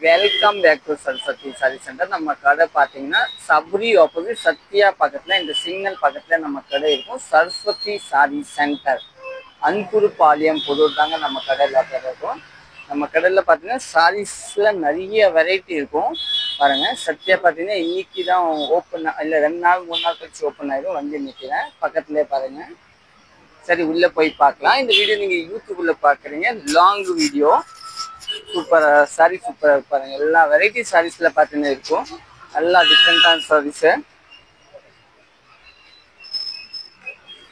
Welcome back to Saraswathi sari centre. நம்ம கடை பார்த்தீங்கன்னா சபரி ஆப்போசிட் சத்யா பக்கத்தில் இந்த சிக்னல் பக்கத்தில் நம்ம கடை இருக்கும். சரஸ்வதி சாரி சென்டர் அன்புரு பாளையம் புதூர் தாங்க நம்ம கடையில் இருக்கும். நம்ம கடையில் பார்த்தீங்கன்னா சாரீஸில் நிறைய வெரைட்டி இருக்கும். பாருங்கள், சத்யா பார்த்தீங்கன்னா இன்னைக்கு தான் ஓப்பன், இல்லை 2 நாள் 3 நாள் கழிச்சு ஓப்பன் ஆகிடும். வந்து நிற்கிறேன் பக்கத்துலேயே பாருங்கள். சரி, உள்ளே போய் பார்க்கலாம். இந்த வீடியோ நீங்கள் யூடியூப்பில் பார்க்குறீங்க, லாங் வீடியோ. சூப்பராக சாரி சூப்பராக பாருங்க. எல்லா வெரைட்டி சாரீஸ்ல பார்த்தீங்கன்னா இருக்கும். நல்லா டிஃப்ரெண்டான சாரீஸு,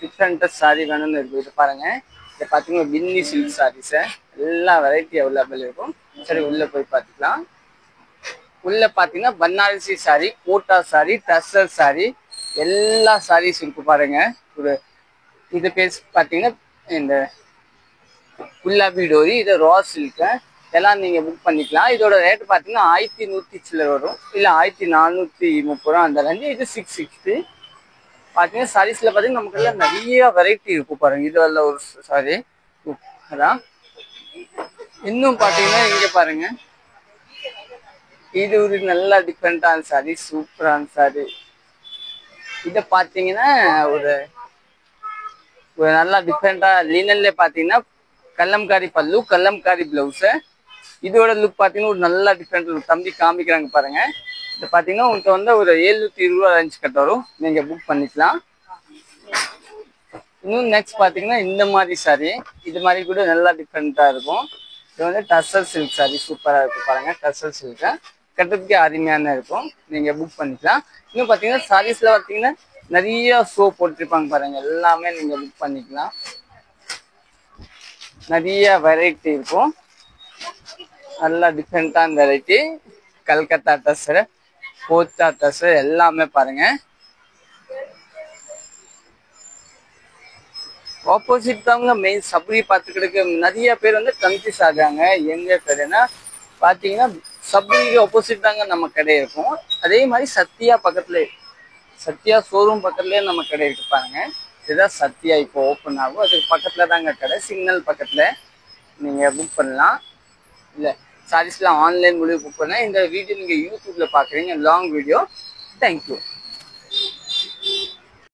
டிஃப்ரெண்ட்டாக சாரீ வேணும்னு இருக்கும். இது பாருங்க, இதை பார்த்தீங்கன்னா வின்னி சில்க் சாரீஸு, எல்லா வெரைட்டி அவைலபிள் இருக்கும். சரி, உள்ளே போய் பார்த்துக்கலாம். உள்ளே பார்த்தீங்கன்னா பனாரசி சாரி, கோட்டா சாரி, டஸ்ஸர் சாரி, எல்லா சாரீஸ் இருக்கு பாருங்க. ஒரு இது பேர் பார்த்தீங்கன்னா இந்த குல்லாபி டோரி, இது ரா சில்க்கு, எல்லாம் நீங்கள் புக் பண்ணிக்கலாம். இதோட ரேட்டு பார்த்தீங்கன்னா 1100 சில்லர் வரும், இல்லை 1430 ரூபா அந்த ரேஞ்சு. இது 660. பார்த்தீங்கன்னா சாரீஸில் பார்த்தீங்கன்னா நமக்கு எல்லாம் நிறைய வெரைட்டி இருக்கும் பாருங்க. இது எல்லாம் ஒரு சாரி அதான். இன்னும் பார்த்தீங்கன்னா இங்கே பாருங்க, இது ஒரு நல்ல டிஃப்ரெண்டான சாரி, சூப்பரான சாரி. இதை பார்த்தீங்கன்னா ஒரு நல்லா டிஃப்ரெண்டாக லினன்ல பார்த்தீங்கன்னா கல்லம்காரி பல்லு, கல்லம்காரி பிளவுஸு. இதோட லுக் பார்த்தீங்கன்னா ஒரு நல்ல டிஃப்ரெண்ட் லுக். தம்பி காமிக்கிறாங்க பாருங்க. இது பார்த்தீங்கன்னா உங்களுக்கு வந்து ஒரு 720 ரூபா ரேஞ்ச் கட்ட வரும். நீங்கள் புக் பண்ணிக்கலாம். இன்னும் நெக்ஸ்ட் பார்த்தீங்கன்னா இந்த மாதிரி சாரி, இது மாதிரி கூட நல்லா டிஃப்ரெண்ட்டாக இருக்கும். இது வந்து டசர் சில்க் சாரி, சூப்பராக இருக்கும் பாருங்க. டசர் சில்க்கு கட்டுறதுக்கே அருமையான இருக்கும். நீங்கள் புக் பண்ணிக்கலாம். இன்னும் பார்த்தீங்கன்னா சாரீஸில் பார்த்தீங்கன்னா நிறைய ஷோ போட்டிருப்பாங்க பாருங்க. எல்லாமே நீங்கள் புக் பண்ணிக்கலாம். நிறைய வெரைட்டி இருக்கும், நல்லா டிஃப்ரெண்டான வெரைட்டி. கல்கத்தா டஸ்ஸர், கோத்தா டஸ்ஸர் எல்லாமே பாருங்க. ஆப்போசிட் தாங்க மெயின் சபரி பார்த்துக்கிட்டு நிறைய பேர் வந்து கன்ஃபியூஸ் ஆகாங்க. எங்க கடைன்னா பார்த்தீங்கன்னா சபரிக்கு ஆப்போசிட் தாங்க நம்ம கடை இருக்கும். அதே மாதிரி சத்யா பக்கத்துல, சத்யா ஷோரூம் பக்கத்துலேயே நம்ம கடை இருக்கு பாருங்க. இதுதான் சத்யா இப்போ ஓப்பன் ஆகும். அதுக்கு பக்கத்துல தாங்க கடை, சிக்னல் பக்கத்துல. நீங்கள் புக் பண்ணலாம். இல்லை சாரீஸ்லாம் ஆன்லைன் மூலியம் புக் பண்ணலாம். இந்த வீடியோ நீங்கள் யூடியூப்ல பார்க்குறீங்க, லாங் வீடியோ. தேங்க்யூ.